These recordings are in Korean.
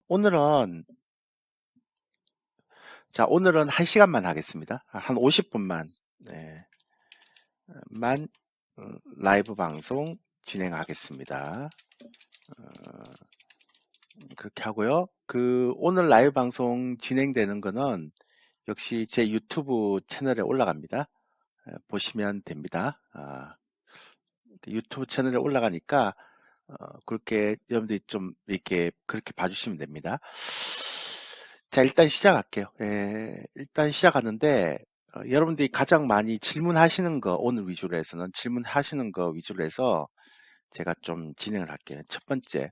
오늘은, 오늘은 1시간만 하겠습니다. 한 50분만, 네, 만, 라이브 방송 진행하겠습니다. 그렇게 하고요. 오늘 라이브 방송 진행되는 거는 역시 제 유튜브 채널에 올라갑니다. 보시면 됩니다. 유튜브 채널에 올라가니까, 그렇게 여러분들이 좀 이렇게 그렇게 봐주시면 됩니다. 자, 일단 시작할게요. 일단 시작하는데, 여러분들이 가장 많이 질문하시는 거, 오늘 위주로 해서는 질문하시는 거 위주로 해서 제가 좀 진행을 할게요. 첫 번째,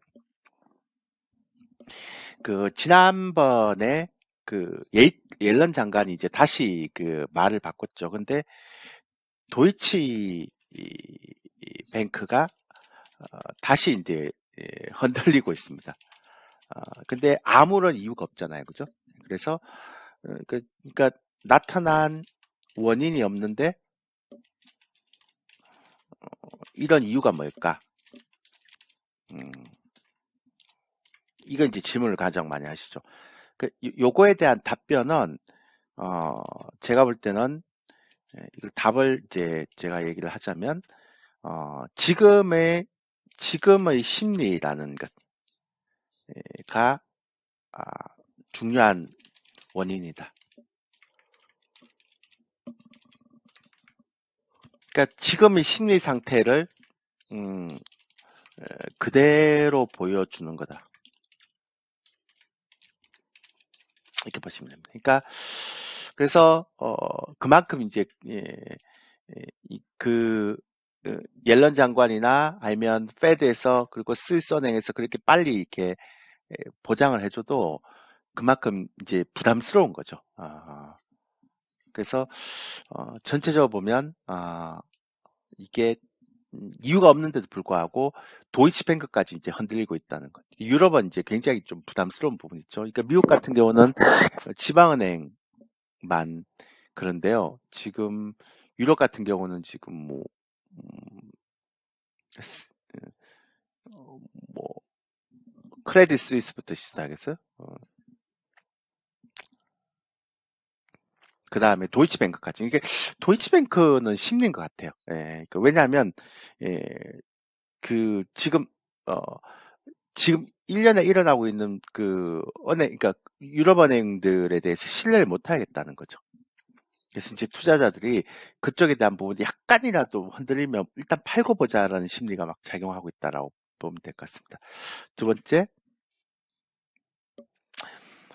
지난번에 옐런 장관이 이제 다시 말을 바꿨죠. 근데 도이치 뱅크가 다시 이제 흔들리고 있습니다. 근데 아무런 이유가 없잖아요. 그죠? 그래서, 그러니까 나타난 원인이 없는데, 이런 이유가 뭘까? 음, 이건 이제 질문을 가장 많이 하시죠. 요거에 대한 답변은, 제가 볼 때는, 이걸 답을 이제 제가 얘기를 하자면, 지금의 심리라는 것가 중요한 원인이다. 그러니까 지금의 심리 상태를 음, 그대로 보여주는 거다. 이렇게 보시면 됩니다. 그러니까 그래서 그만큼 이제 옐런 장관이나 아니면 페드에서 그리고 스위스 은행에서 그렇게 빨리 이렇게 보장을 해줘도 그만큼 이제 부담스러운 거죠. 그래서 전체적으로 보면 이게 이유가 없는데도 불구하고 도이치뱅크까지 이제 흔들리고 있다는 것. 유럽은 이제 굉장히 좀 부담스러운 부분이 있죠. 그러니까 미국 같은 경우는 지방은행만 그런데요. 지금 유럽 같은 경우는 지금 음, 스- 뭐 크레딧 스위스부터 시작해서 그 다음에 도이치뱅크까지. 이게 도이치뱅크는 심리인 것 같아요. 왜냐하면 예, 지금 어, 지금 1년에 일어나고 있는 그러니까 유럽 은행들에 대해서 신뢰를 못 하겠다는 거죠. 그래서 이제 투자자들이 그쪽에 대한 부분이 약간이라도 흔들리면 일단 팔고 보자라는 심리가 막 작용하고 있다라고 보면 될 것 같습니다. 두 번째,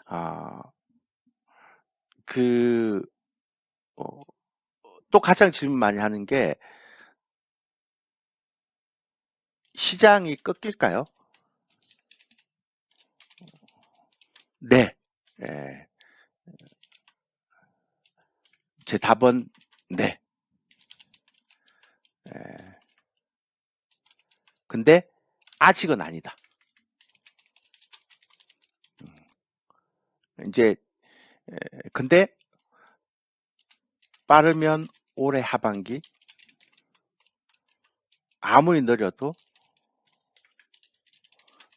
아, 그, 어, 또 가장 질문 많이 하는 게 시장이 꺾일까요? 네. 예, 제 답은 네. 예, 근데 아직은 아니다. 이제 근데 빠르면 올해 하반기, 아무리 느려도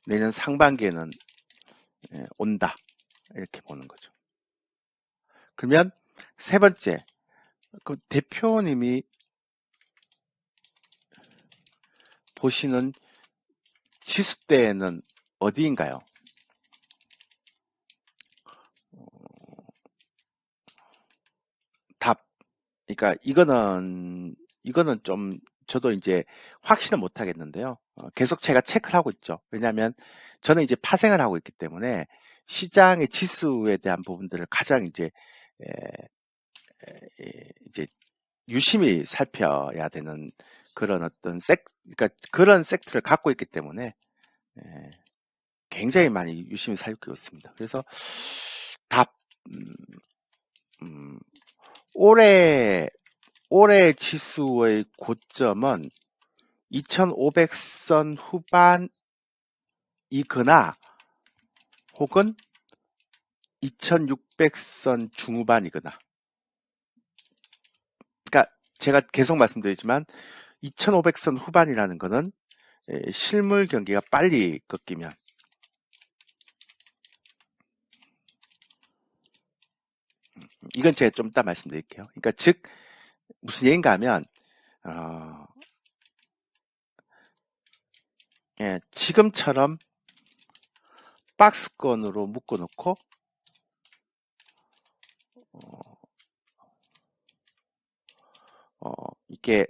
내년 상반기에는 온다. 이렇게 보는 거죠. 그러면 세 번째, 대표님이 보시는 지수대는 어디인가요? 답. 그러니까 이거는 좀 저도 이제 확신을 못 하겠는데요. 계속 제가 체크를 하고 있죠. 왜냐하면 저는 이제 파생을 하고 있기 때문에 시장의 지수에 대한 부분들을 가장 에, 이제 유심히 살펴야 되는 그런 어떤 그러니까 그런 섹트를 갖고 있기 때문에 에, 굉장히 많이 유심히 살피고 있습니다. 그래서 답, 음, 음, 올해 올해 지수의 고점은 2500선 후반이거나 혹은 2600선 중후반이거나. 그러니까 제가 계속 말씀드리지만 2500선 후반이라는 거는 실물 경기가 빨리 꺾이면 이건 제가 좀 이따 말씀드릴게요. 그러니까 즉 무슨 얘기인가 하면 예, 지금처럼 박스권으로 묶어 놓고 이게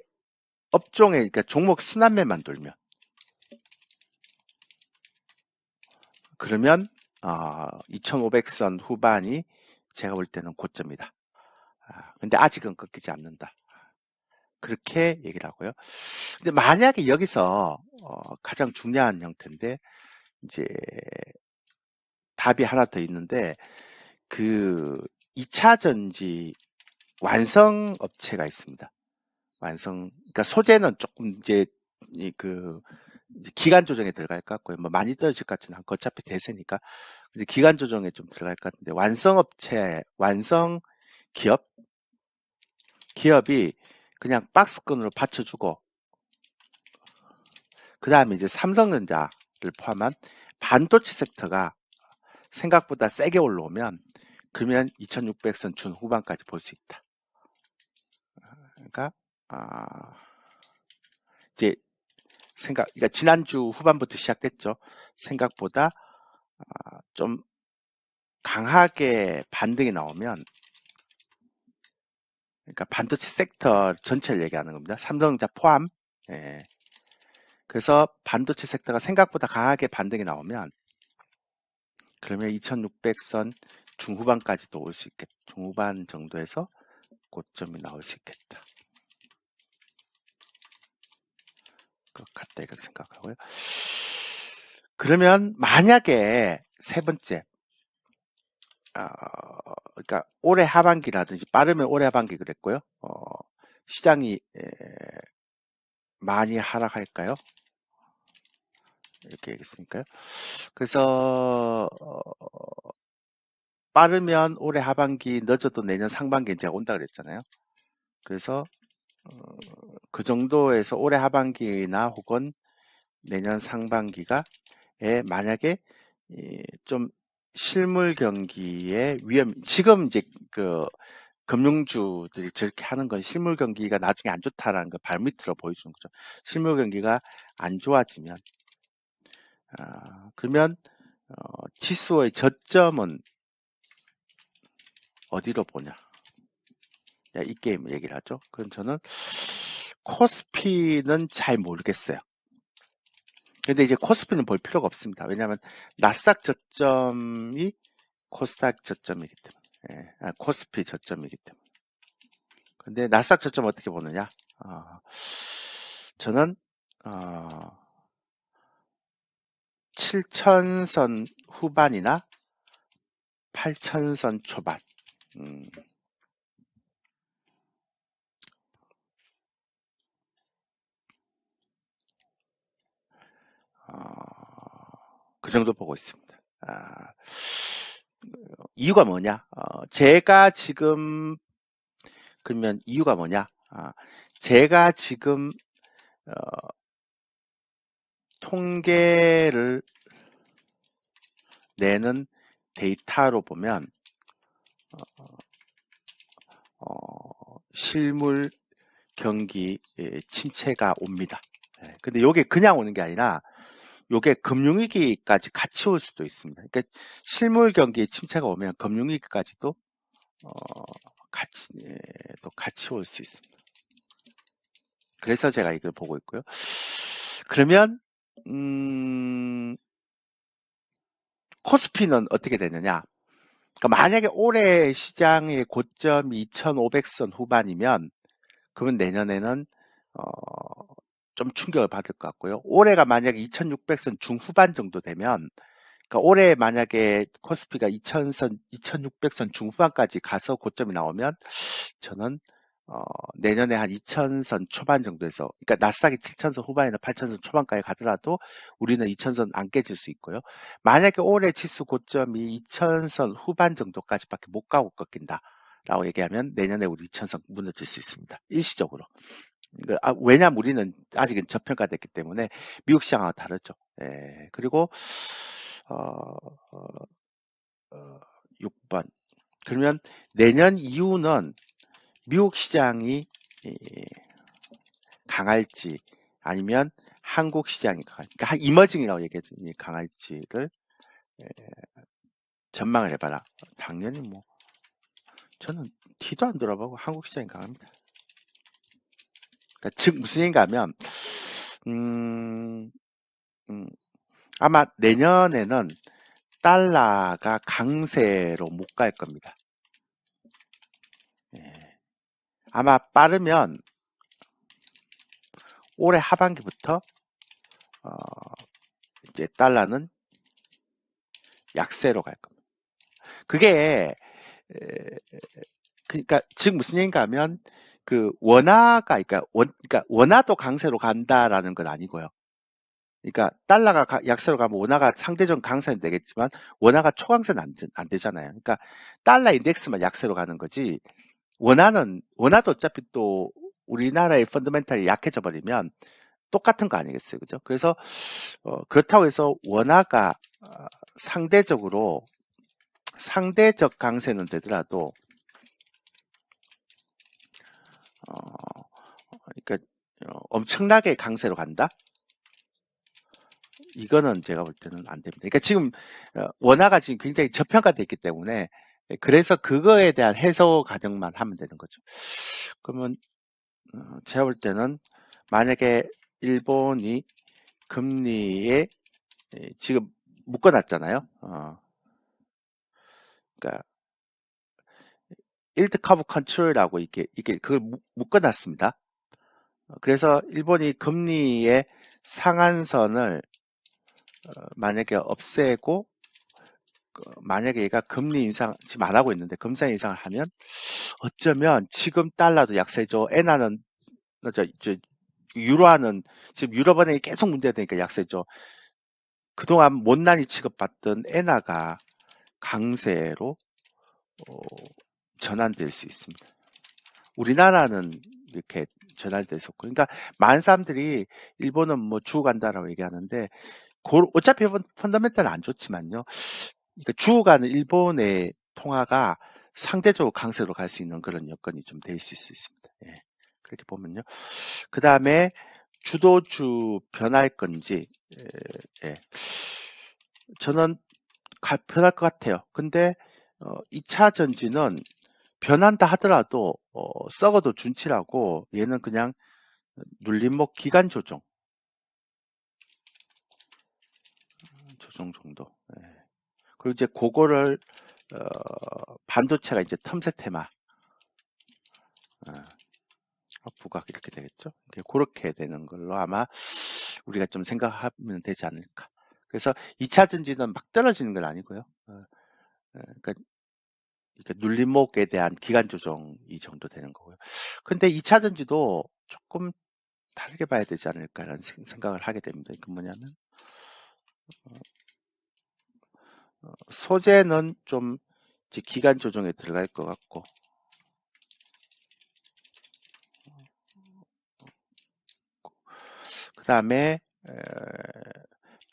업종에 그러니까 종목 순환매만 돌면 그러면 2500선 후반이 제가 볼 때는 고점이다. 근데 아직은 꺾이지 않는다. 그렇게 얘기를 하고요. 근데 만약에 여기서 가장 중요한 형태인데 이제 답이 하나 더 있는데 그 2차 전지 완성 업체가 있습니다. 그러니까 소재는 조금 이제 그 기간 조정에 들어갈 것 같고요. 뭐 많이 떨어질 것 같지는 않고 어차피 대세니까. 근데 기간 조정에 좀 들어갈 것 같은데 완성 기업이 그냥 박스권으로 받쳐주고 그 다음에 이제 삼성전자를 포함한 반도체 섹터가 생각보다 세게 올라오면 그러면 2600선 중후반까지 볼 수 있다. 그러니까 이제 그러니까 지난주 후반부터 시작됐죠. 생각보다 좀 강하게 반등이 나오면 그러니까 반도체 섹터 전체를 얘기하는 겁니다. 삼성전자 포함. 예. 그래서 반도체 섹터가 생각보다 강하게 반등이 나오면 그러면 2600선 중후반까지도 올 수 있겠다. 중후반 정도에서 고점이 나올 수 있겠다. 것 같다 이렇게 생각하고요. 그러면 만약에 세 번째 그러니까 올해 하반기라든지 빠르면 올해 하반기 그랬고요. 시장이 많이 하락할까요? 이렇게 얘기했으니까요. 그래서 빠르면 올해 하반기, 늦어도 내년 상반기에 제가 온다 그랬잖아요. 그래서 그 정도에서 올해 하반기나 혹은 내년 상반기가 만약에 좀 실물 경기의 지금 이제 그 금융주들이 저렇게 하는 건 실물 경기가 나중에 안 좋다라는 걸 발밑으로 보여주는 거죠. 실물 경기가 안 좋아지면 그러면 지수의 저점은 어디로 보냐? 이 게임 얘기를 하죠. 그럼 저는 코스피는 잘 모르겠어요. 근데 이제 코스피는 볼 필요가 없습니다. 왜냐하면 나스닥 저점이 코스닥 저점이기 때문에, 코스피 저점이기 때문에. 근데 나스닥 저점 어떻게 보느냐? 저는 7,000선 후반이나 8,000선 초반. 그 정도 보고 있습니다. 이유가 뭐냐? 제가 지금 그러면 이유가 뭐냐? 제가 지금 통계를 내는 데이터로 보면 실물 경기 침체가 옵니다. 근데 요게 그냥 오는 게 아니라 요게 금융위기까지 같이 올 수도 있습니다. 그러니까 실물 경기 침체가 오면 금융위기까지도 같이 올 수 있습니다. 그래서 제가 이걸 보고 있고요. 그러면 코스피는 어떻게 되느냐? 그러니까 만약에 올해 시장의 고점이 2,500선 후반이면 그러면 내년에는 좀 충격을 받을 것 같고요. 올해가 만약에 2,600선 중후반 정도 되면 그러니까 올해 만약에 코스피가 2,000선, 2,600선 중후반까지 가서 고점이 나오면 저는 내년에 한 2,000선 초반 정도에서 그러니까 나스닥이 7,000선 후반이나 8,000선 초반까지 가더라도 우리는 2,000선 안 깨질 수 있고요. 만약에 올해 지수 고점이 2,000선 후반 정도까지밖에 못 가고 꺾인다. 라고 얘기하면 내년에 우리 2,000선 무너질 수 있습니다. 일시적으로. 왜냐면 우리는 아직은 저평가됐기 때문에 미국 시장과 다르죠. 그리고 6번 그러면 내년 이후는 미국 시장이 강할지 아니면 한국 시장이 강할지, 그러니까 이머징이라고 얘기했더니 강할지를 전망을 해봐라. 당연히 뭐 저는 티도 안 돌아보고 한국 시장이 강합니다. 그러니까 즉 무슨 얘기인가 하면 아마 내년에는 달러가 강세로 못 갈 겁니다. 아마 빠르면 올해 하반기부터 이제 달러는 약세로 갈 겁니다. 그게 그러니까 즉 무슨 얘기인가 하면 그 원화가 그러니까 원화도 강세로 간다라는 건 아니고요. 그러니까 달러가 약세로 가면 원화가 상대적 강세는 되겠지만 원화가 초강세는 안 되잖아요. 그러니까 달러 인덱스만 약세로 가는 거지. 원화도 어차피 또 우리나라의 펀더멘탈이 약해져 버리면 똑같은 거 아니겠어요, 그죠? 그래서 그렇다고 해서 원화가 상대적 강세는 되더라도 그러니까 엄청나게 강세로 간다? 이거는 제가 볼 때는 안 됩니다. 그러니까 지금 원화가 지금 굉장히 저평가되어 있기 때문에 그래서 그거에 대한 해소 과정만 하면 되는 거죠. 그러면 제가 볼 때는 만약에 일본이 금리에 지금 묶어놨잖아요. 그러니까 일드 커브 컨트롤이라고 이게 그걸 묶어놨습니다. 그래서 일본이 금리의 상한선을 만약에 없애고 만약에 얘가 금리 인상 지금 안 하고 있는데 금리 인상을 하면 어쩌면 지금 달러도 약세죠. 엔화는 유로화는 지금 유럽은행이 계속 문제가 되니까 약세죠. 그동안 못난이 취급받던 엔화가 강세로 전환될 수 있습니다. 우리나라는 이렇게 전환될 수 없고, 그러니까 많은 사람들이 일본은 뭐 주고 간다라고 얘기하는데 어차피 펀더멘탈은 안 좋지만요. 그러니까 주고 가는 일본의 통화가 상대적으로 강세로 갈 수 있는 그런 여건이 좀 될 수 있습니다. 예. 그렇게 보면요. 그 다음에 주도주 변할 건지, 예. 저는 변할 것 같아요. 근데 2차 전지는 변한다 하더라도 썩어도 준치라고 얘는 그냥 눌림목 기간 조정 정도. 예. 그리고 이제 그거를 반도체가 이제 틈새 테마 부각 이렇게 되겠죠. 그렇게 되는 걸로 아마 우리가 좀 생각하면 되지 않을까. 그래서 2차 전지는 막 떨어지는 건 아니고요. 그러니까 눌림목에 대한 기간 조정 이 정도 되는 거고요. 근데 2차 전지도 조금 다르게 봐야 되지 않을까라는 생각을 하게 됩니다. 그 뭐냐면 소재는 좀 이제 기간 조정에 들어갈 것 같고 그 다음에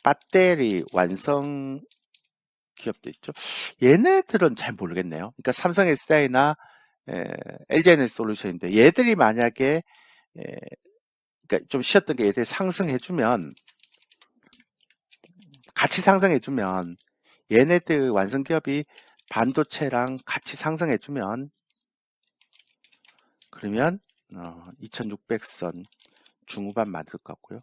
배터리 완성 기업도 있죠. 얘네들은 잘 모르겠네요. 그러니까 삼성 SDI나 LG에너지 솔루션인데 얘들이 만약에 그러니까 좀 쉬었던 게 얘들이 상승해주면 같이 상승해주면 얘네들 완성 기업이 반도체랑 같이 상승해주면 그러면 2600선 중후반 만들 것 같고요.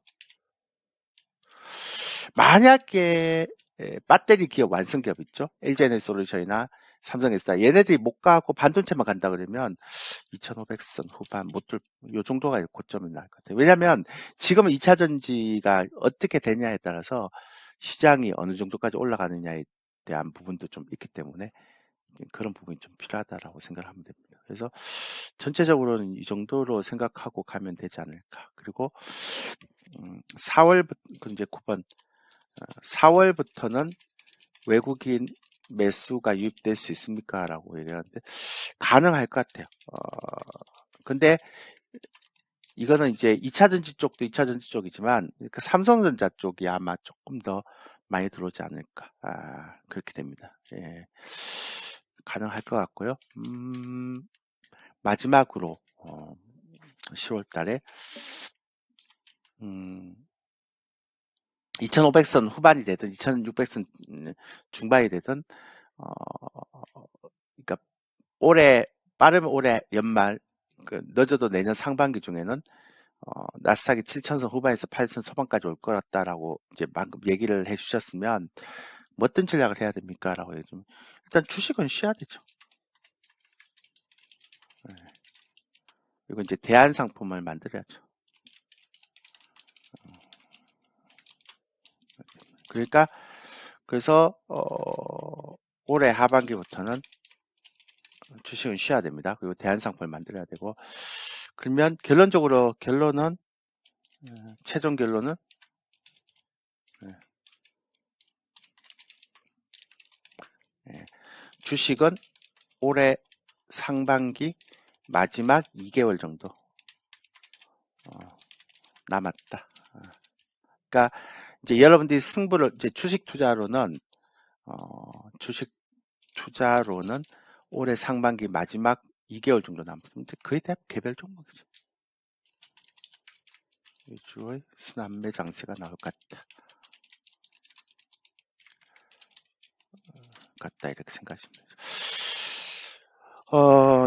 만약에 배터리 기업 완성 기업 있죠. LG에너지 솔루션이나 삼성 SDI 얘네들이 못 가고 반도체만 간다 그러면 2500선 후반 요 정도가 고점이 날 것 같아요. 왜냐하면 지금은 2차 전지가 어떻게 되냐에 따라서 시장이 어느 정도까지 올라가느냐에 대한 부분도 좀 있기 때문에 그런 부분이 좀 필요하다라고 생각을 하면 됩니다. 그래서 전체적으로는 이 정도로 생각하고 가면 되지 않을까. 그리고 4월부터 이제 9번 4월부터는 외국인 매수가 유입될 수 있습니까? 라고 얘기하는데 가능할 것 같아요. 근데 이거는 이제 2차 전지 쪽도 2차 전지 쪽이지만 그 삼성전자 쪽이 아마 조금 더 많이 들어오지 않을까. 그렇게 됩니다. 예. 가능할 것 같고요. 마지막으로 10월 달에 2500선 후반이 되든 2600선 중반이 되든 그러니까 빠르면 올해 연말, 늦어도 내년 상반기 중에는 나스닥이 7000선 후반에서 8000선 초반까지 올 거다라고 이제 방금 얘기를 해주셨으면 뭐 어떤 전략을 해야 됩니까? 라고 좀 일단 주식은 쉬어야 되죠. 그리고 이제 대안 상품을 만들어야죠. 그러니까 그래서 올해 하반기부터는 주식은 쉬어야 됩니다. 그리고 대안 상품을 만들어야 되고, 그러면 결론은 최종 결론은 주식은 올해 상반기 마지막 2개월 정도 남았다. 그러니까 이제 여러분들이 승부를 이제 주식 투자로는 올해 상반기 마지막 2개월 정도 남았습니다. 거의 다 개별 종목이죠. 위주의 순환매 장세가 나올 것 같다 이렇게 생각하시면 돼요.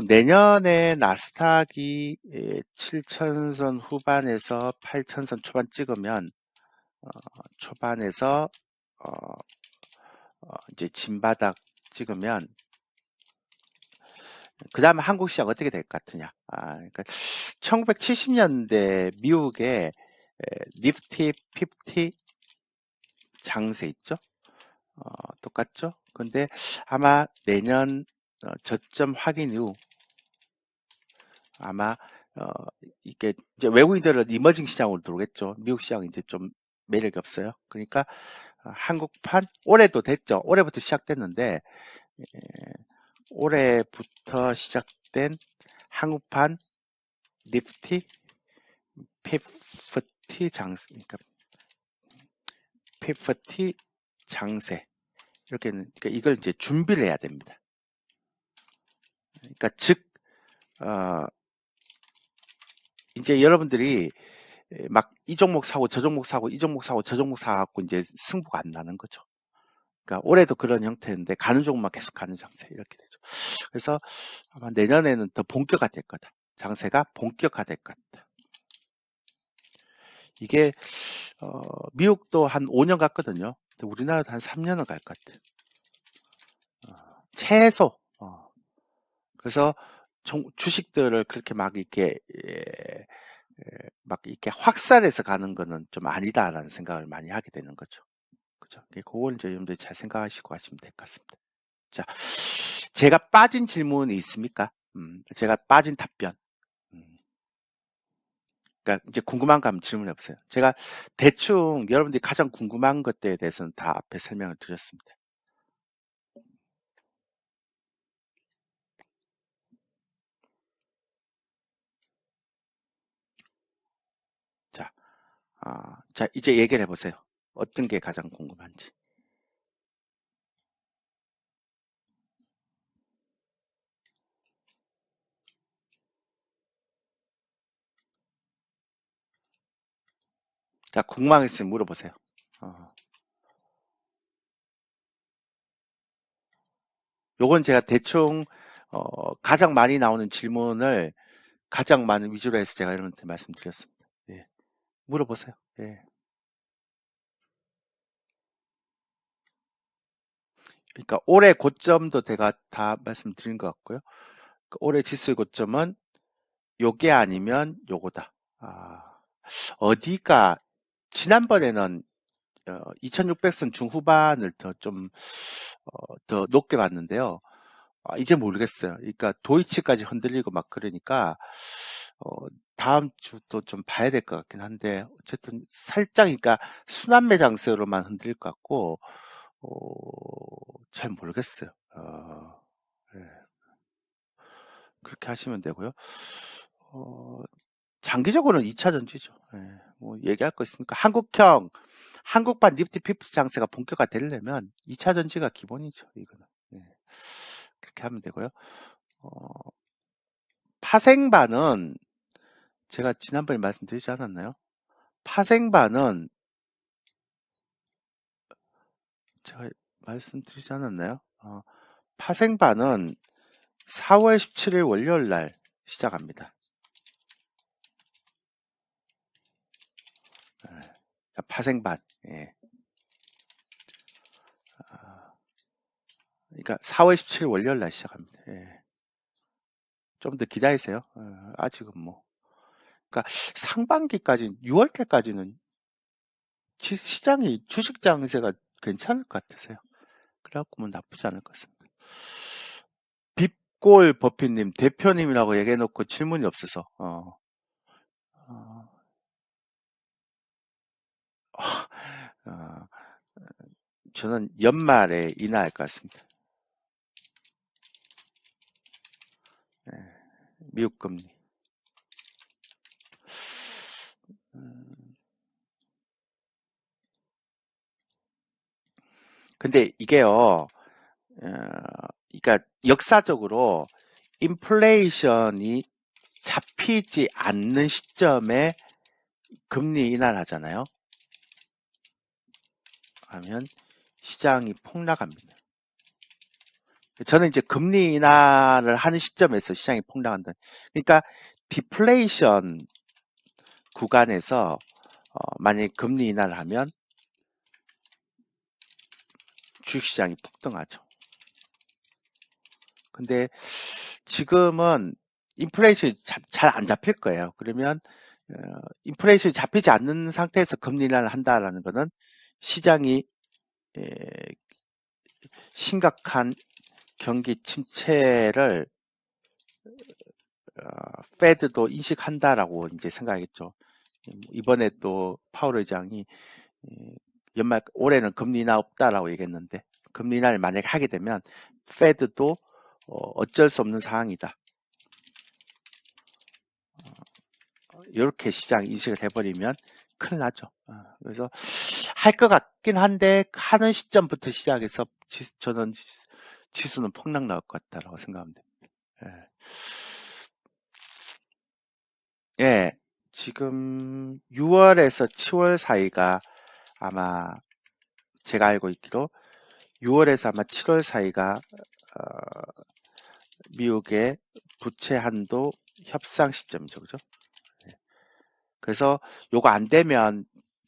내년에 나스닥이 7000선 후반에서 8000선 초반 찍으면 초반에서 이제 진바닥 찍으면 그 다음 한국 시장 어떻게 될 것 같으냐? 그러니까 1970년대 미국의 니프티 50 장세 있죠? 똑같죠? 근데 아마 내년 저점 확인 이후 아마 이게 이제 외국인들은 이머징 시장으로 들어오겠죠. 미국 시장 이제 좀 매력이 없어요. 그러니까 한국판 올해도 됐죠. 올해부터 시작됐는데 올해부터 시작된 한국판 니프티 50 장세, 그러니까 50 장세 그러니까 이걸 이제 준비를 해야 됩니다. 그러니까 즉 이제 여러분들이 막 이 종목 사고 저 종목 사고 이 종목 사고 저 종목 사갖고 이제 승부가 안 나는 거죠. 그러니까 올해도 그런 형태인데 가는 종목만 계속 가는 장세 이렇게 되죠. 그래서 아마 내년에는 더 본격화될 거다. 장세가 본격화될 것 같다. 이게 미국도 한 5년 갔거든요. 근데 우리나라도 한 3년은 갈 것 같아요. 최소. 그래서 주식들을 그렇게 막 이렇게 막 이렇게 확산해서 가는 거는 좀 아니다라는 생각을 많이 하게 되는 거죠. 그죠? 그걸 이제 여러분들이 잘 생각하시고 하시면 될 것 같습니다. 자, 제가 빠진 질문이 있습니까? 제가 빠진 답변. 그러니까 이제 궁금한 거 한번 질문해 보세요. 제가 대충 여러분들이 가장 궁금한 것들에 대해서는 다 앞에 설명을 드렸습니다. 자, 이제 얘기를 해보세요. 어떤 게 가장 궁금한지. 자, 궁금한 게 있으면 물어보세요. 요건 제가 대충 가장 많이 나오는 질문을 가장 많은 위주로 해서 제가 여러분한테 말씀드렸습니다. 예. 물어보세요. 예. 그러니까 올해 고점도 제가 다 말씀드린 것 같고요. 올해 지수의 고점은 요게 아니면 요거다. 어디가 지난번에는 2600선 중후반을 더 높게 봤는데요. 이제 모르겠어요. 그러니까 도이치까지 흔들리고 막 그러니까 다음 주도 좀 봐야 될 것 같긴 한데 어쨌든 살짝 그러니까 순환매 장세로만 흔들릴 것 같고 잘 모르겠어요. 네. 그렇게 하시면 되고요. 장기적으로는 2차 전지죠. 네. 뭐 얘기할 거 있으니까 한국판 니프티 50 장세가 본격화 되려면 2차 전지가 기본이죠. 이거는. 네. 그렇게 하면 되고요. 파생반은 제가 지난번에 말씀드리지 않았나요? 파생반은 제가 말씀드리지 않았나요? 파생반은 4월 17일 월요일 날 시작합니다. 파생반. 예. 그러니까 4월 17일 월요일 날 시작합니다. 예. 좀 더 기다리세요. 아직은 뭐. 그러니까 상반기까지 6월 때까지는 시장이 주식 장세가 괜찮을 것 같으세요. 그래갖고 뭐 나쁘지 않을 것 같습니다. 빕골 버피님 대표님이라고 얘기해놓고 질문이 없어서 저는 연말에 인하할 것 같습니다. 미국 금리. 근데 이게요, 그러니까 역사적으로 인플레이션이 잡히지 않는 시점에 금리 인하를 하잖아요. 하면 시장이 폭락합니다. 저는 이제 금리 인하를 하는 시점에서 시장이 폭락한다. 그러니까 디플레이션 구간에서 만약에 금리 인하를 하면 주식시장이 폭등하죠. 근데 지금은 인플레이션이 잘 안 잡힐 거예요. 그러면 인플레이션이 잡히지 않는 상태에서 금리 인하를 한다라는 것은 시장이 심각한 경기 침체를 페드도 인식한다라고 이제 생각했죠. 이번에 또 파월 의장이 연말 올해는 금리 인하 없다라고 얘기했는데 금리 인하를 만약에 하게 되면 페드도 어쩔 수 없는 상황이다. 이렇게 시장 인식을 해버리면 큰일 나죠. 그래서 할 것 같긴 한데 하는 시점부터 시작해서 저는 지수는 폭락 나올 것 같다라고 생각합니다. 예, 지금 6월에서 7월 사이가 아마 제가 알고 있기로 6월에서 아마 7월 사이가 미국의 부채 한도 협상 시점이죠, 그죠? 그래서 요거 안 되면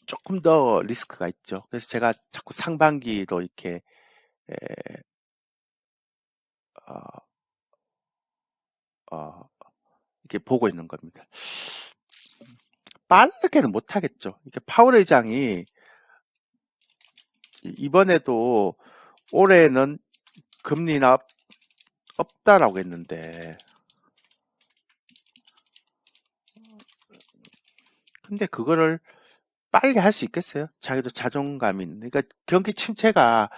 조금 더 리스크가 있죠. 그래서 제가 자꾸 상반기로 이렇게 이렇게 보고 있는 겁니다. 빠르게는 못 하겠죠. 이렇게 파월 의장이 이번에도 올해는 금리 인하 없다라고 했는데 근데 그거를 빨리 할 수 있겠어요? 자기도 자존감이 있는. 그러니까 경기 침체가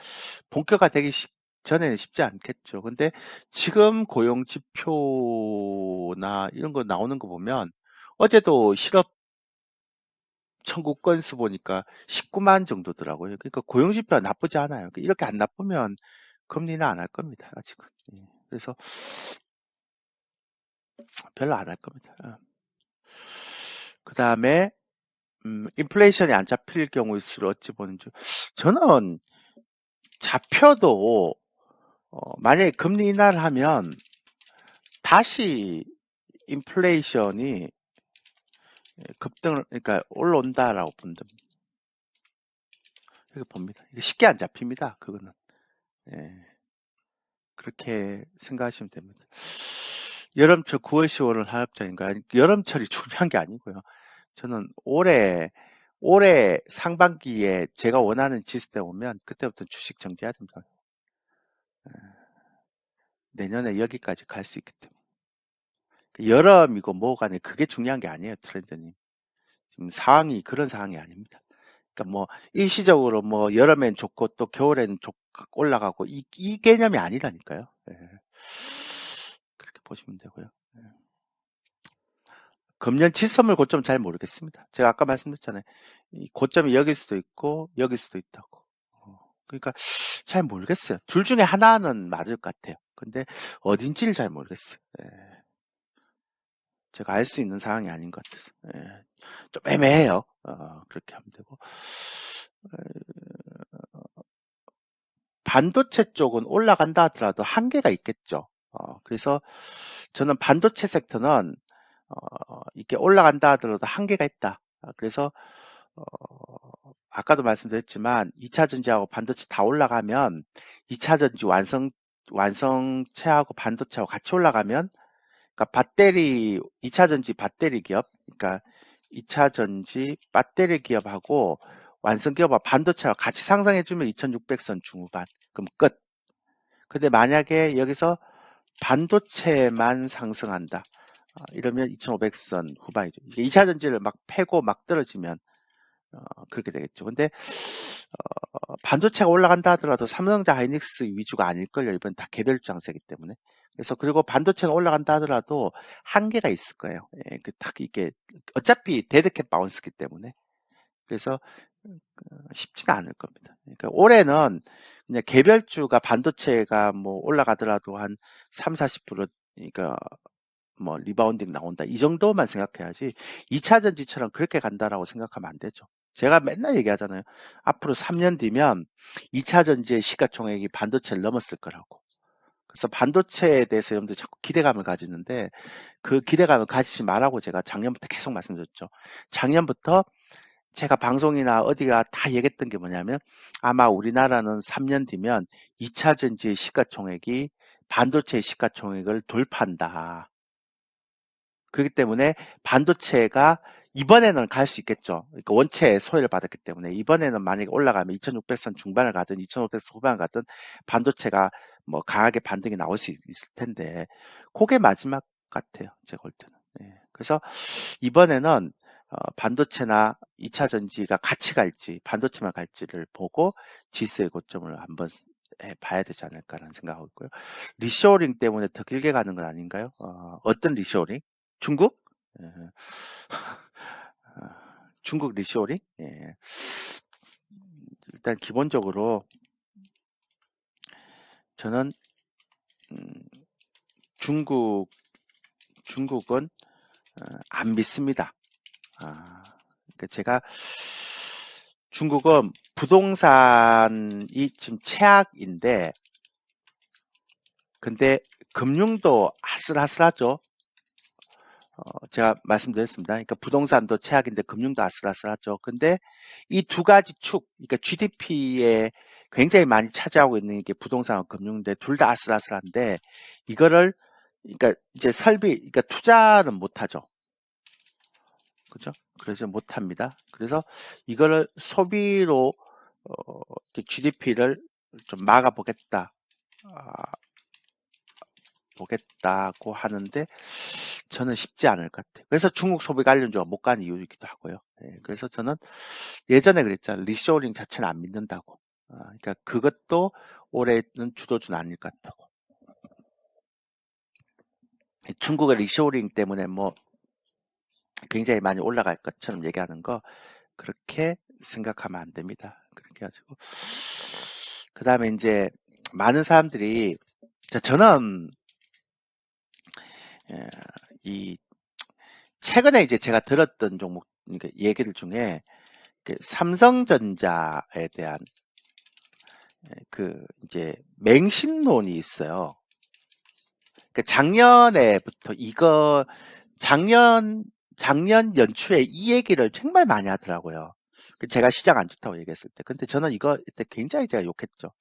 본격화되기 전에는 쉽지 않겠죠. 근데 지금 고용 지표나 이런 거 나오는 거 보면 어제도 실업 청구 건수 보니까 19만 정도더라고요. 그러니까 고용 지표가 나쁘지 않아요. 이렇게 안 나쁘면 금리는 안 할 겁니다. 아직은. 그래서 별로 안 할 겁니다. 그 다음에 인플레이션이 안 잡힐 경우일수록 어찌 보는지 저는 잡혀도 만약에 금리 인하를 하면 다시 인플레이션이 급등을 그러니까 올라온다라고 본다. 이렇게 봅니다. 이게 쉽게 안 잡힙니다. 그거는. 그렇게 생각하시면 됩니다. 여름철 9월, 10월은 하락장인가? 여름철이 중요한 게 아니고요. 저는 올해 상반기에 제가 원하는 지수대 오면 그때부터 주식 정지해야 됩니다. 내년에 여기까지 갈 수 있기 때문에. 여름이고 뭐가 아니에요. 그게 중요한 게 아니에요. 트렌드님. 지금 상황이 그런 상황이 아닙니다. 그러니까 뭐 일시적으로 뭐 여름엔 좋고 또 겨울엔 올라가고 이 개념이 아니라니까요. 그렇게 보시면 되고요. 금년 지수물 고점 잘 모르겠습니다. 제가 아까 말씀드렸잖아요. 이 고점이 여길 수도 있고 여길 수도 있다고. 그러니까 잘 모르겠어요. 둘 중에 하나는 맞을 것 같아요. 근데 어딘지를 잘 모르겠어요. 예. 제가 알 수 있는 상황이 아닌 것 같아서. 예. 좀 애매해요. 그렇게 하면 되고. 반도체 쪽은 올라간다 하더라도 한계가 있겠죠. 그래서 저는 반도체 섹터는 이렇게 올라간다 하더라도 한계가 있다. 그래서 어, 아까도 말씀드렸지만 2차 전지하고 반도체 다 올라가면 2차 전지 완성체하고 반도체하고 같이 올라가면, 그러니까 배터리 2차 전지 배터리 기업, 그러니까 2차 전지 배터리 기업하고 완성 기업하고 반도체하고 같이 상승해주면 2600선 중후반, 그럼 끝. 근데 만약에 여기서 반도체만 상승한다, 이러면 2500선 후반이죠. 이게 2차 전지를 막 패고 막 떨어지면 그렇게 되겠죠. 근데 반도체가 올라간다 하더라도 삼성전자 하이닉스 위주가 아닐걸요. 이번 다 개별 장세기 때문에. 그래서 그리고 반도체가 올라간다 하더라도 한계가 있을 거예요. 예, 딱 이게 어차피 데드캣 바운스기 때문에. 그래서 쉽지는 않을 겁니다. 그러니까 올해는 그냥 개별주가 반도체가 뭐 올라가더라도 한 3, 40%, 그러니까 뭐 리바운딩 나온다, 이 정도만 생각해야지 2차 전지처럼 그렇게 간다라고 생각하면 안 되죠. 제가 맨날 얘기하잖아요. 앞으로 3년 뒤면 2차 전지의 시가총액이 반도체를 넘었을 거라고. 그래서 반도체에 대해서 여러분들 자꾸 기대감을 가지는데 그 기대감을 가지지 말라고 제가 작년부터 계속 말씀드렸죠. 작년부터 제가 방송이나 어디가 다 얘기했던 게 뭐냐면, 아마 우리나라는 3년 뒤면 2차 전지의 시가총액이 반도체의 시가총액을 돌파한다. 그렇기 때문에 반도체가 이번에는 갈 수 있겠죠. 그러니까 원체의 소외를 받았기 때문에 이번에는 만약에 올라가면 2600선 중반을 가든 2500선 후반을 가든 반도체가 뭐 강하게 반등이 나올 수 있을 텐데, 그게 마지막 같아요. 제가 볼 때는. 네. 그래서 이번에는 반도체나 2차 전지가 같이 갈지 반도체만 갈지를 보고 지수의 고점을 한번 봐야 되지 않을까라는 생각하고 있고요. 리쇼어링 때문에 더 길게 가는 건 아닌가요? 어떤 리쇼어링? 중국? 예. 중국 리쇼어링? 예. 일단 기본적으로 저는 중국은 안 믿습니다. 그러니까 제가 중국은 부동산이 지금 최악인데, 근데 금융도 아슬아슬하죠. 제가 말씀드렸습니다. 그러니까 부동산도 최악인데 금융도 아슬아슬하죠. 근데 이 두 가지 축, 그러니까 GDP에 굉장히 많이 차지하고 있는 게 부동산과 금융인데 둘 다 아슬아슬한데, 이거를 그러니까 이제 그러니까 투자는 못하죠. 그죠? 그래서 못합니다. 그래서 이거를 소비로 GDP를 좀 막아보겠다. 보겠다고 하는데 저는 쉽지 않을 것 같아요. 그래서 중국 소비 관련주가 못 가는 이유이기도 하고요. 그래서 저는 예전에 그랬잖아요. 리쇼어링 자체는 안 믿는다고. 그러니까 그것도 올해는 주도주는 아닐 것 같다고. 중국의 리쇼어링 때문에 뭐 굉장히 많이 올라갈 것처럼 얘기하는 거, 그렇게 생각하면 안 됩니다. 그렇게 가지고 그 다음에 이제 많은 사람들이, 저는 이 최근에 이제 제가 들었던 종목, 그러니까 얘기들 중에 삼성전자에 대한 그 이제 맹신론이 있어요. 작년에부터 작년 연초에 이 얘기를 정말 많이 하더라고요. 제가 시장 안 좋다고 얘기했을 때. 근데 저는 이거 이때 굉장히 제가 욕했죠.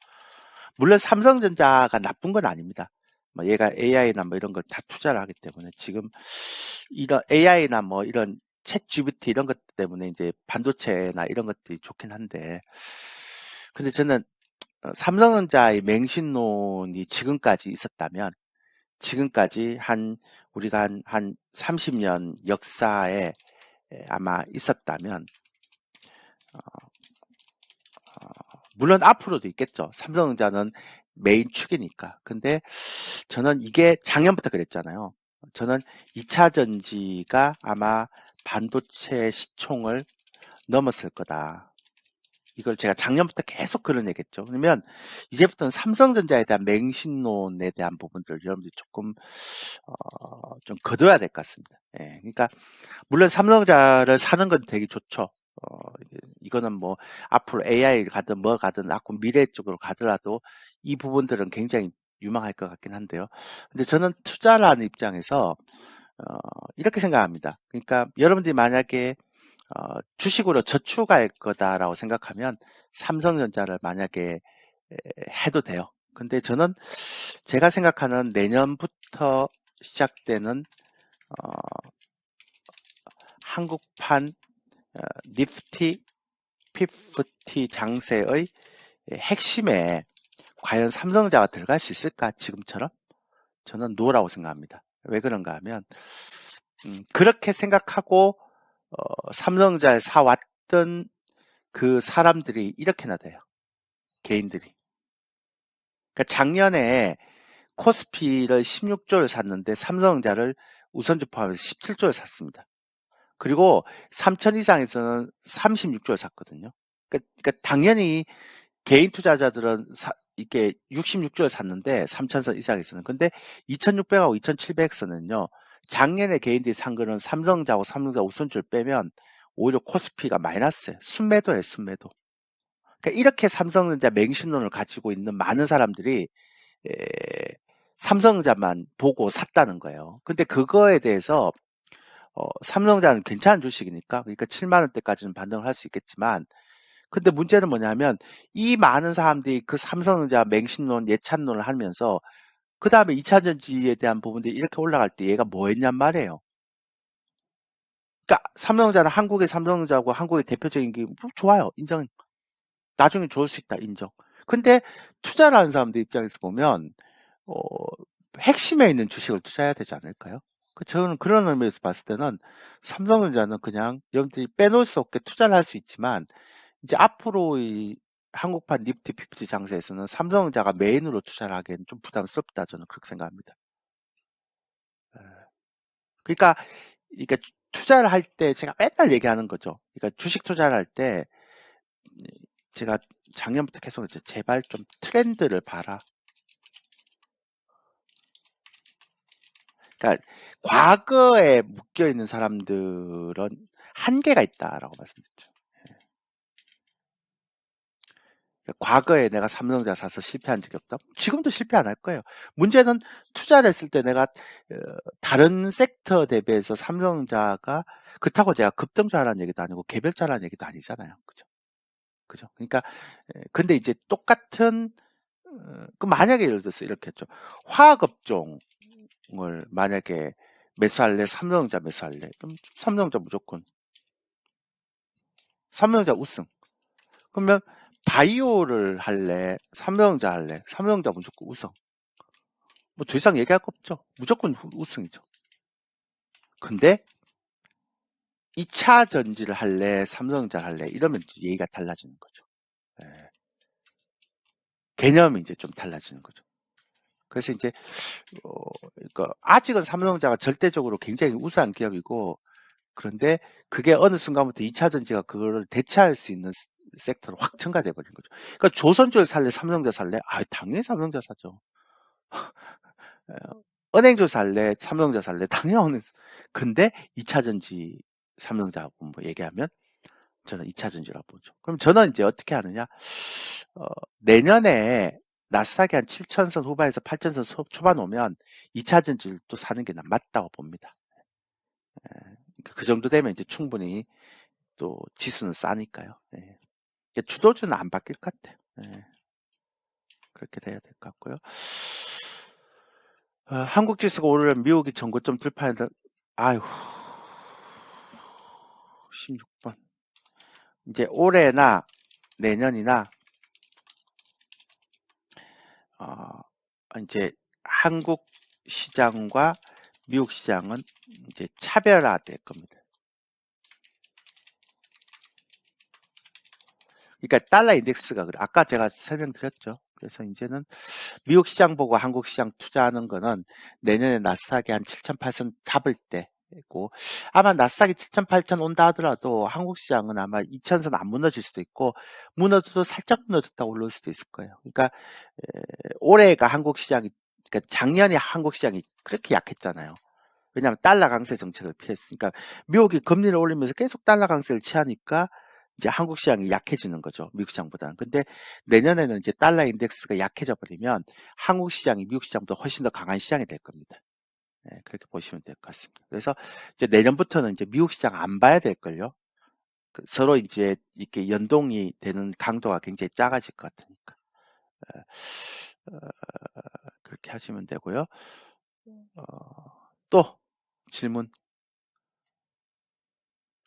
물론 삼성전자가 나쁜 건 아닙니다. 뭐 얘가 AI나 뭐 이런 걸 다 투자를 하기 때문에 지금 이런 AI나 뭐 이런 챗 GPT 이런 것 때문에 이제 반도체나 이런 것들이 좋긴 한데, 근데 저는 삼성전자의 맹신론이 지금까지 있었다면, 지금까지 우리가 한 30년 역사에 아마 있었다면, 물론 앞으로도 있겠죠. 삼성전자는 메인 축이니까. 근데 저는 이게 작년부터 그랬잖아요. 저는 2차 전지가 아마 반도체 시총을 넘었을 거다. 이걸 제가 작년부터 계속 그런 얘기했죠. 그러면 이제부터는 삼성전자에 대한 맹신론에 대한 부분들 여러분들이 조금 좀 거둬야 될 것 같습니다. 예, 그러니까 물론 삼성전자를 사는 건 되게 좋죠. 이거는 뭐 앞으로 AI를 가든 뭐 가든 앞으로 미래 쪽으로 가더라도 이 부분들은 굉장히 유망할 것 같긴 한데요. 근데 저는 투자라는 입장에서 이렇게 생각합니다. 그러니까 여러분들이 만약에 주식으로 저축할 거다라고 생각하면 삼성전자를 만약에 해도 돼요. 근데 저는 제가 생각하는 내년부터 시작되는 한국판 니프티, 피프티 장세의 핵심에 과연 삼성전자가 들어갈 수 있을까? 지금처럼? 저는 노라고 생각합니다. 왜 그런가 하면 그렇게 생각하고 삼성전자를 사왔던 그 사람들이 이렇게나 돼요. 개인들이. 그러니까 작년에 코스피를 16조를 샀는데 삼성전자를 우선주 포함해서 17조를 샀습니다. 그리고 3천 이상에서는 36조를 샀거든요. 그러니까 당연히 개인 투자자들은 이게 66조를 샀는데 3천선 이상에서는. 근데 2600하고 2700선은요. 작년에 개인들이 산 거는 삼성전자하고 삼성전자 우선주를 빼면 오히려 코스피가 마이너스예요. 순매도예요, 순매도. 그러니까 이렇게 삼성전자 맹신론을 가지고 있는 많은 사람들이 삼성전자만 보고 샀다는 거예요. 근데 그거에 대해서 삼성전자는 괜찮은 주식이니까 그러니까 7만 원대까지는 반등을 할 수 있겠지만 근데 문제는 뭐냐면 이 많은 사람들이 그 삼성전자 맹신론 예찬론을 하면서 그 다음에 2차전지에 대한 부분들이 이렇게 올라갈 때 얘가 뭐 했냔 말이에요. 그러니까 삼성전자는 한국의 삼성전자고 한국의 대표적인 게 좋아요. 인정. 나중에 좋을 수 있다. 인정. 근데 투자를 하는 사람들 입장에서 보면 어, 핵심에 있는 주식을 투자해야 되지 않을까요? 저는 그런 의미에서 봤을 때는 삼성전자는 그냥 여러분들이 빼놓을 수 없게 투자를 할 수 있지만 이제 앞으로 이 한국판 니프티 피프티 장세에서는 삼성전자가 메인으로 투자를 하기에는 좀 부담스럽다. 저는 그렇게 생각합니다. 그러니까 투자를 할 때 제가 맨날 얘기하는 거죠. 그러니까 주식 투자를 할 때 제가 작년부터 계속 이제 제발 좀 트렌드를 봐라. 그러니까 과거에 묶여 있는 사람들은 한계가 있다라고 말씀드렸죠. 과거에 내가 삼성전자 사서 실패한 적이 없다. 지금도 실패 안 할 거예요. 문제는 투자를 했을 때 내가 다른 섹터 대비해서 삼성전자가 그렇다고 제가 급등주하라는 얘기도 아니고 개별주하라는 얘기도 아니잖아요. 그죠? 그죠? 그러니까 근데 이제 똑같은 그 만약에 예를 들어서 이렇게 했죠. 화학업종을 만약에 매수할래? 삼성전자 매수할래? 그럼 삼성전자 무조건. 삼성전자 우승. 그러면 바이오를 할래? 삼성전자 할래? 삼성전자 무조건 우승. 뭐 더 이상 얘기할 거 없죠. 무조건 우승이죠. 근데 2차 전지를 할래? 삼성전자 할래? 이러면 얘기가 달라지는 거죠. 예. 개념이 이제 좀 달라지는 거죠. 그래서 이제 그러니까 아직은 삼성전자가 절대적으로 굉장히 우수한 기업이고 그런데 그게 어느 순간부터 2차 전지가 그거를 대체할 수 있는 섹터로 확 첨가돼 버린 거죠. 그러니까 조선주를 살래, 삼성전자 살래? 아, 당연히 삼성전자 사죠. 은행주 살래, 삼성전자 살래? 당연히. 근데 2차 전지 삼성전자하고 뭐 얘기하면 저는 2차 전지라고 보죠. 그럼 저는 이제 어떻게 하느냐? 내년에 나스닥이 한 7천선 후반에서 8천선 초반 오면 2차 전지를 또 사는 게 맞다고 봅니다. 그 정도 되면 이제 충분히 또 지수는 싸니까요. 네. 주도주는 안 바뀔 것 같아요. 네. 그렇게 돼야 될 것 같고요. 한국 지수가 오르면 미국이 전고점 돌파한다. 아유, 16번. 이제 올해나 내년이나 이제 한국 시장과 미국 시장은 이제 차별화될 겁니다. 그러니까 달러 인덱스가 그래. 아까 제가 설명드렸죠. 그래서 이제는 미국 시장 보고 한국 시장 투자하는 거는 내년에 나스닥이 한 7,800선 잡을 때 있고, 아마 나스닥이 7천, 8천 온다 하더라도 한국 시장은 아마 2천선 안 무너질 수도 있고, 무너져도 살짝 무너졌다 올라올 수도 있을 거예요. 그러니까 올해가 한국 시장이, 그러니까 작년에 한국 시장이 그렇게 약했잖아요. 왜냐하면 달러 강세 정책을 피했으니까, 미국이 금리를 올리면서 계속 달러 강세를 취하니까 이제 한국 시장이 약해지는 거죠. 미국 시장보다는. 근데 내년에는 이제 달러 인덱스가 약해져 버리면 한국 시장이 미국 시장보다 훨씬 더 강한 시장이 될 겁니다. 예, 그렇게 보시면 될 것 같습니다. 그래서 이제 내년부터는 이제 미국 시장 안 봐야 될걸요. 서로 이제 이렇게 연동이 되는 강도가 굉장히 작아질 것 같으니까. 어, 그렇게 하시면 되고요. 어, 또 질문.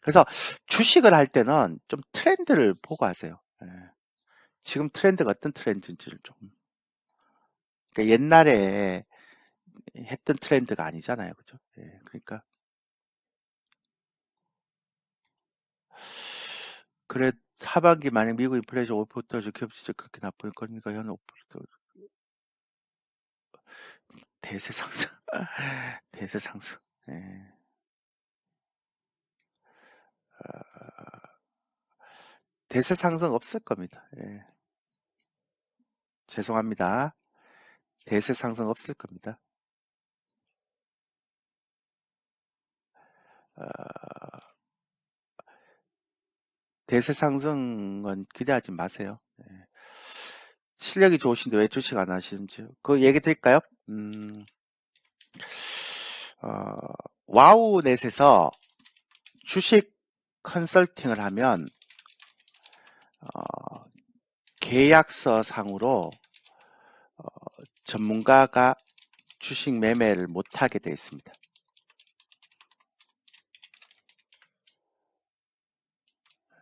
그래서 주식을 할 때는 좀 트렌드를 보고 하세요. 예. 지금 트렌드가 어떤 트렌드인지를 좀. 그러니까 옛날에 했던 트렌드가 아니잖아요. 그죠? 예, 그러니까. 그래, 하반기 만약 미국 인플레이션 5% 떨어져 기업 실적 그렇게 나쁠 거니까 현 5% 대세 상승. 대세 상승. 예. 대세 상승 없을 겁니다. 예. 죄송합니다. 대세 상승 없을 겁니다. 대세 상승은 기대하지 마세요. 예. 실력이 좋으신데 왜 주식 안 하시는지 그 얘기 드릴까요? 어, 와우넷에서 주식 컨설팅을 하면 계약서 상으로 전문가가 주식 매매를 못하게 되어 있습니다.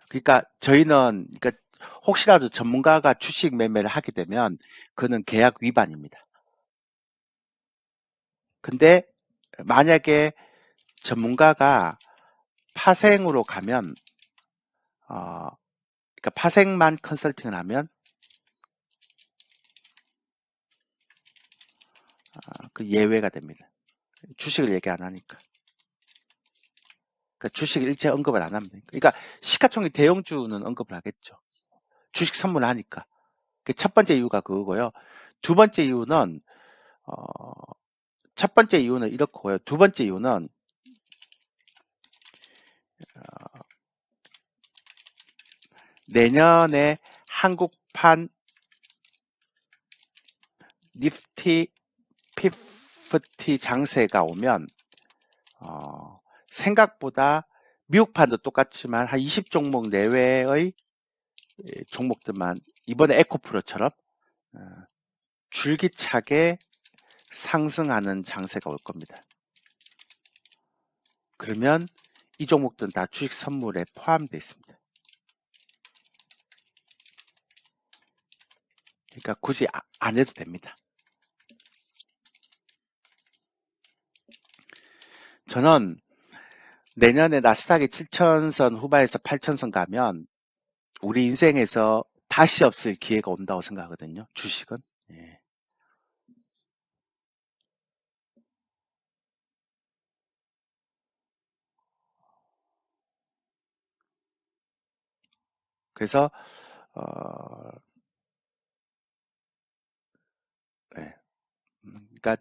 그러니까 저희는 그러니까 혹시라도 전문가가 주식 매매를 하게 되면 그는 계약 위반입니다. 근데 만약에 전문가가 파생으로 가면 그러니까 파생만 컨설팅을 하면 그 예외가 됩니다. 주식을 얘기 안 하니까. 그러니까 주식 일체 언급을 안 합니다. 그러니까 시가총액 대형주는 언급을 하겠죠. 주식 선물을 하니까. 그 첫 번째 이유가 그거고요. 두 번째 이유는 첫 번째 이유는 이렇고요. 두 번째 이유는 내년에 한국판 니프티 피프티 장세가 오면 생각보다 미국판도 똑같지만 한 20종목 내외의 종목들만 이번에 에코프로처럼 줄기차게 상승하는 장세가 올 겁니다. 그러면 이 종목들은 다 주식 선물에 포함되어 있습니다. 그러니까 굳이 안 해도 됩니다. 저는 내년에 나스닥이 7천선 후반에서 8천선 가면 우리 인생에서 다시 없을 기회가 온다고 생각하거든요. 주식은. 예. 그래서 예. 그러니까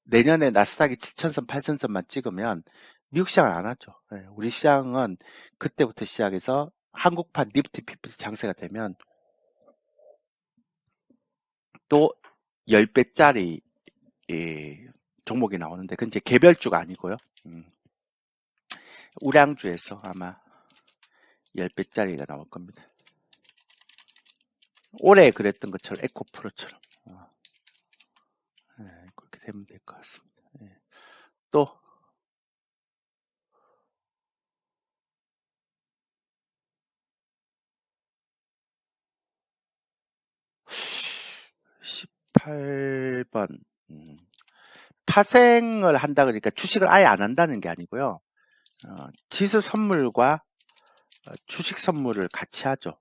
내년에 나스닥이 7천선, 8천선만 찍으면 미국 시장을 안 하죠. 예. 우리 시장은 그때부터 시작해서 한국판 니프티 피프티 장세가 되면 또 10배짜리 종목이 나오는데 그건 이제 개별주가 아니고요. 우량주에서 아마 10배짜리가 나올 겁니다. 올해 그랬던 것처럼 에코프로처럼 그렇게 되면 될 것 같습니다. 예. 또 18번 파생을 한다 그러니까 주식을 아예 안 한다는 게 아니고요. 지수 선물과 주식 선물을 같이 하죠.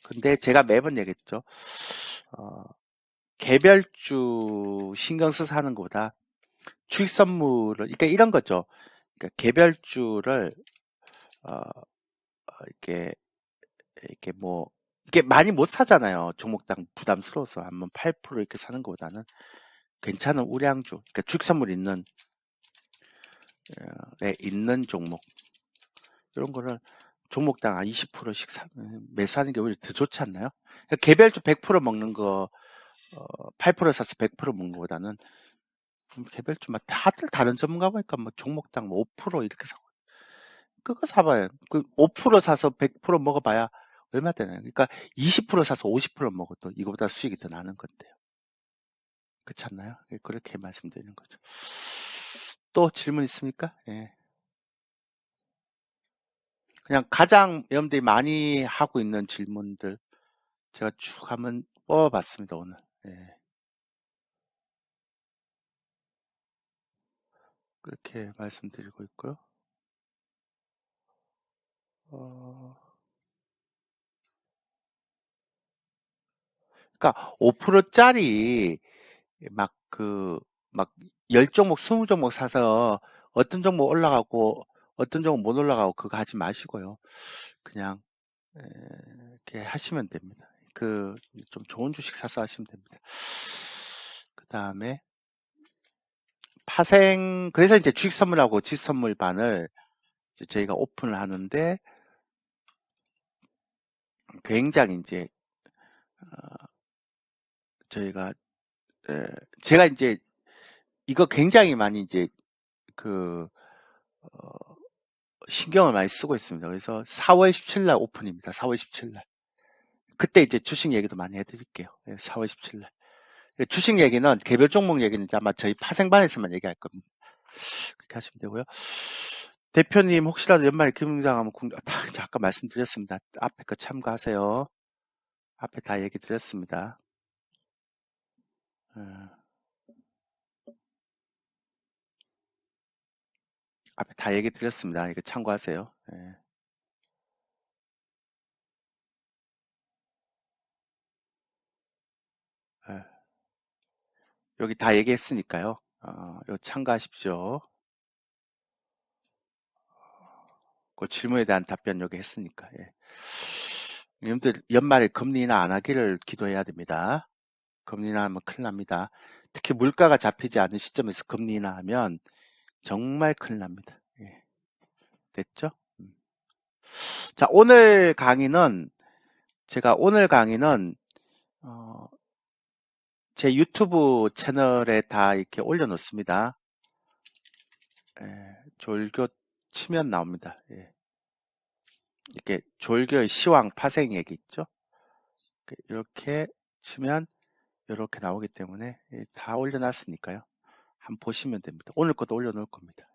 근데 제가 매번 얘기했죠. 개별주 신경 써서 하는 것보다 주식 선물을, 그러니까 이런 거죠. 그러니까 개별주를, 어, 이렇게, 이렇게 뭐, 이게 많이 못 사잖아요. 종목당 부담스러워서 한번 8% 이렇게 사는 것보다는 괜찮은 우량주, 그러니까 주식 선물 있는, 있는 종목, 이런 거를 종목당 한 20%씩 매수하는 게 오히려 더 좋지 않나요? 그러니까 개별주 100% 먹는 거, 8% 사서 100% 먹는 것보다는 개별주만 다들 다른 전문가 보니까 뭐 종목당 뭐5% 이렇게 사고 그거 사봐요. 그 5% 사서 100% 먹어봐야 얼마 되나요? 그러니까 20% 사서 50% 먹어도 이거보다 수익이 더 나는 건데요. 그렇지 않나요? 그렇게 말씀드리는 거죠. 또 질문 있습니까? 예. 그냥 가장 여러분들이 많이 하고 있는 질문들 제가 쭉 한번 뽑아봤습니다, 오늘. 예. 그렇게 말씀드리고 있고요. 그러니까 5%짜리 막 막 10종목, 20종목 사서 어떤 종목 올라가고 어떤 종목 못 올라가고 그거 하지 마시고요. 그냥 이렇게 하시면 됩니다. 좀 좋은 주식 사서 하시면 됩니다. 그 다음에 그래서 이제 주식 선물하고 지수 선물 반을 저희가 오픈을 하는데 굉장히 이제 저희가 제가 이제 이거 굉장히 많이 이제 그 신경을 많이 쓰고 있습니다. 그래서 4월 17일 날 오픈입니다. 4월 17일 날. 그때 이제 주식 얘기도 많이 해드릴게요. 4월 17일 날. 주식 얘기는 개별 종목 얘기는 아마 저희 파생반에서만 얘기할 겁니다. 그렇게 하시면 되고요. 대표님 혹시라도 연말에 금융장하면 아까 말씀드렸습니다. 앞에 거 참고하세요. 앞에 다 얘기 드렸습니다. 앞에 다 얘기 드렸습니다. 이거 참고하세요. 여기 다 얘기했으니까요. 이거 참고하십시오. 그 질문에 대한 답변 여기 했으니까. 여러분들 연말에 금리 인하 안 하기를 기도해야 됩니다. 금리 인하하면 큰일 납니다. 특히 물가가 잡히지 않은 시점에서 금리 인하하면 정말 큰일 납니다. 됐죠? 자, 오늘 강의는 제 유튜브 채널에 다 이렇게 올려놓습니다. 졸교 치면 나옵니다. 이렇게 졸교의 시황 파생 얘기 있죠? 이렇게 치면 이렇게 나오기 때문에 다 올려놨으니까요. 한번 보시면 됩니다. 오늘 것도 올려놓을 겁니다.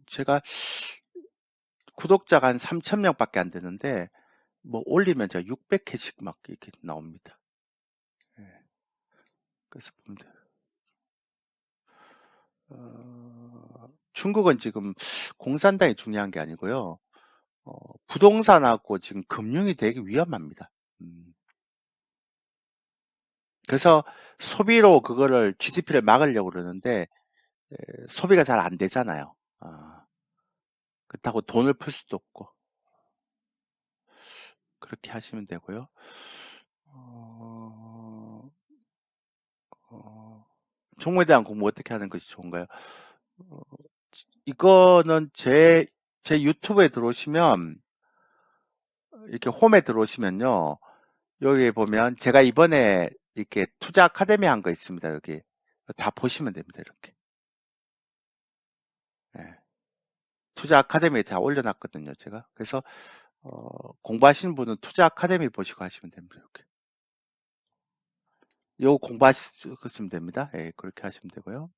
제가 구독자가 한 3,000명밖에 안 되는데 뭐 올리면 제가 600회씩 막 이렇게 나옵니다. 그래서 보면 돼요. 중국은 지금 공산당이 중요한 게 아니고요. 부동산하고 지금 금융이 되게 위험합니다. 그래서 소비로 그거를 GDP를 막으려고 그러는데 소비가 잘 안 되잖아요. 그렇다고 돈을 풀 수도 없고 그렇게 하시면 되고요. 종목에 대한 공부 어떻게 하는 것이 좋은가요? 이거는 제 유튜브에 들어오시면 이렇게 홈에 들어오시면요. 여기 보면 제가 이번에 이렇게 투자 아카데미 한 거 있습니다. 여기 다 보시면 됩니다. 이렇게 투자 아카데미에 다 올려놨거든요. 제가 그래서 공부하시는 분은 투자 아카데미 보시고 하시면 됩니다. 이렇게 요거 공부하시면 됩니다. 그렇게 하시면 되고요.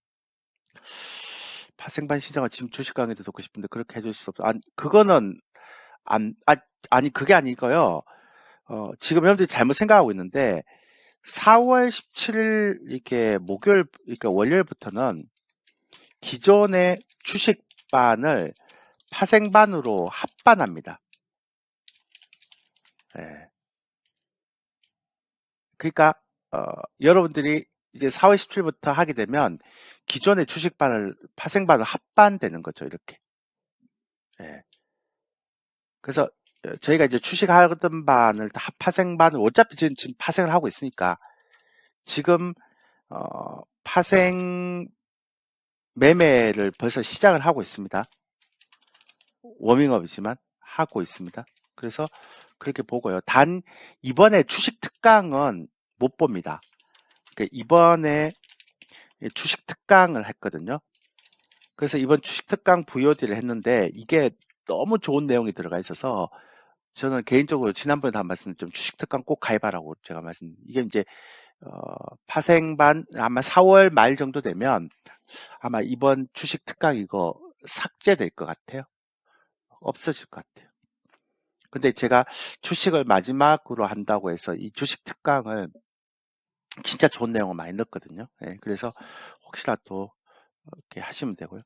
파생반 시장을 지금 주식 강의도 듣고 싶은데 그렇게 해줄 수 없어. 그거는 아니 그게 아니고요. 지금 여러분들이 잘못 생각하고 있는데 4월 17일 이렇게 목요일 그러니까 월요일부터는 기존의 주식반을 파생반으로 합반합니다. 그러니까 여러분들이 이제 4월 17일부터 하게 되면 기존의 주식반을 파생반을 합반되는 거죠. 이렇게. 예. 그래서 저희가 이제 주식하던 반을 다 파생반을 어차피 지금 파생을 하고 있으니까 지금 파생 매매를 벌써 시작을 하고 있습니다. 워밍업이지만 하고 있습니다. 그래서 그렇게 보고요. 단 이번에 주식 특강은 못 봅니다. 그러니까 이번에 주식 특강을 했거든요. 그래서 이번 주식 특강 VOD를 했는데 이게 너무 좋은 내용이 들어가 있어서 저는 개인적으로 지난번에 다 말씀드렸지만 주식 특강 꼭 가입하라고 제가 이게 이제 파생반 아마 4월 말 정도 되면 아마 이번 주식 특강 이거 삭제될 것 같아요. 없어질 것 같아요. 근데 제가 주식을 마지막으로 한다고 해서 이 주식 특강을 진짜 좋은 내용을 많이 넣었거든요. 예, 그래서 혹시라도 이렇게 하시면 되고요.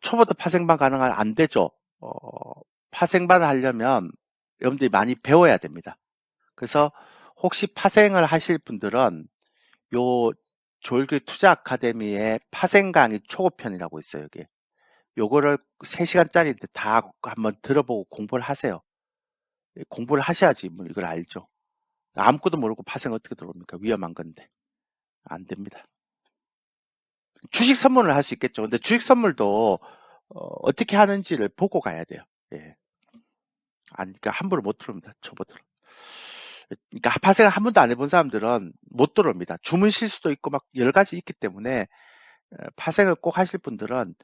초보도 파생반 가능한 안 되죠. 파생반을 하려면 여러분들이 많이 배워야 됩니다. 그래서 혹시 파생을 하실 분들은 요 조일교 투자 아카데미의 파생 강의 초급편이라고 있어요. 여기. 요거를 3시간짜리인데 다 한번 들어보고 공부를 하세요. 공부를 하셔야지 뭐 이걸 알죠. 아무것도 모르고 파생 어떻게 들어옵니까? 위험한 건데. 안 됩니다. 주식 선물을 할 수 있겠죠. 근데 주식 선물도 어떻게 하는지를 보고 가야 돼요. 예. 그러니까 함부로 못 들어옵니다. 초보들. 그러니까 파생을 한 번도 안 해본 사람들은 못 들어옵니다. 주문 실수도 있고 막 여러 가지 있기 때문에 파생을 꼭 하실 분들은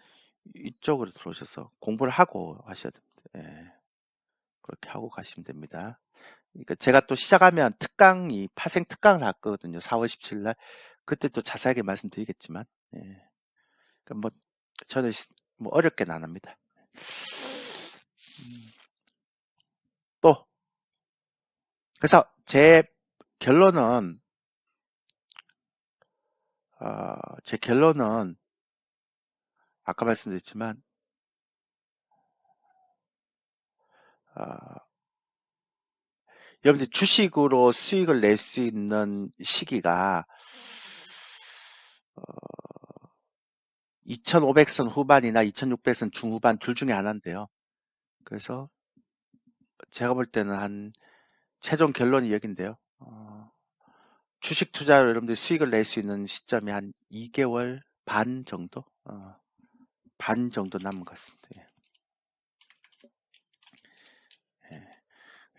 이쪽으로 들어오셔서 공부를 하고 하셔야 됩니다. 예. 그렇게 하고 가시면 됩니다. 그러니까 제가 또 시작하면 파생 특강을 했거든요. 4월 17일 날. 그때 또 자세하게 말씀드리겠지만, 예. 그러니까 뭐, 저는 뭐 어렵게는 안 합니다. 또, 그래서 제 결론은, 아까 말씀드렸지만, 여러분들 주식으로 수익을 낼 수 있는 시기가 2500선 후반이나 2600선 중후반 둘 중에 하나인데요. 그래서 제가 볼 때는 최종 결론이 여긴데요. 주식 투자로 여러분들 수익을 낼 수 있는 시점이 한 2개월 반 정도? 반 정도 남은 것 같습니다. 예.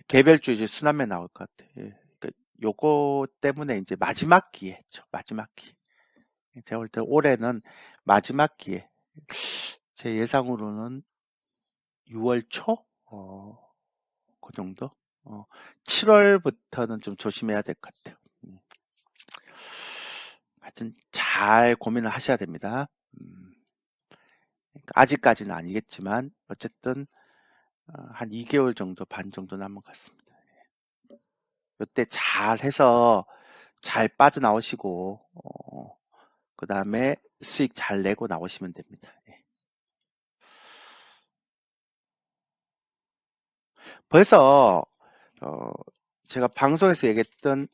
개별주 이제 순환매 나올 것 같아요. 예. 그러니까 요거 때문에 이제 마지막 기회죠. 마지막 기회. 제가 볼 때 올해는 마지막 기회. 제 예상으로는 6월 초? 그 정도? 7월부터는 좀 조심해야 될 것 같아요. 하여튼 잘 고민을 하셔야 됩니다. 그러니까 아직까지는 아니겠지만 어쨌든 한 2개월 정도 반 정도 남은 것 같습니다. 이때 잘 해서 잘 빠져나오시고 그 다음에 수익 잘 내고 나오시면 됩니다. 벌써 제가 방송에서 얘기했던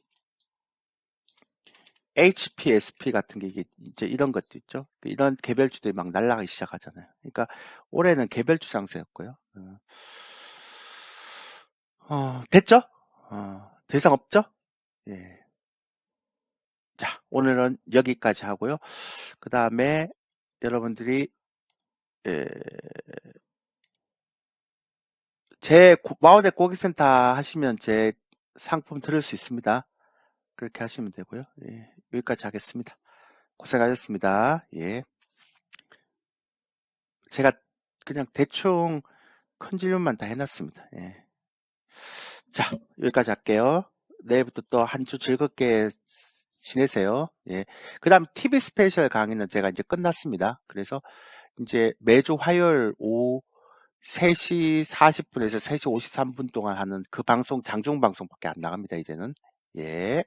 HPSP 같은 게 이제 이런 것도 있죠. 이런 개별주들이 막 날아가기 시작하잖아요. 그러니까 올해는 개별주 상승이었고요. 됐죠? 더 이상 없죠? 예. 자, 오늘은 여기까지 하고요. 그 다음에 여러분들이 제 와우넷 고객센터 하시면 제 상품 들을 수 있습니다. 그렇게 하시면 되고요. 예, 여기까지 하겠습니다. 고생하셨습니다. 예. 제가 그냥 대충 큰 질문만 다 해놨습니다. 예. 자, 여기까지 할게요. 내일부터 또 한 주 즐겁게 지내세요. 예. 그 다음 TV 스페셜 강의는 제가 이제 끝났습니다. 그래서 이제 매주 화요일 오후 3시 40분에서 3시 53분 동안 하는 그 방송, 장중 방송밖에 안 나갑니다, 이제는. 예.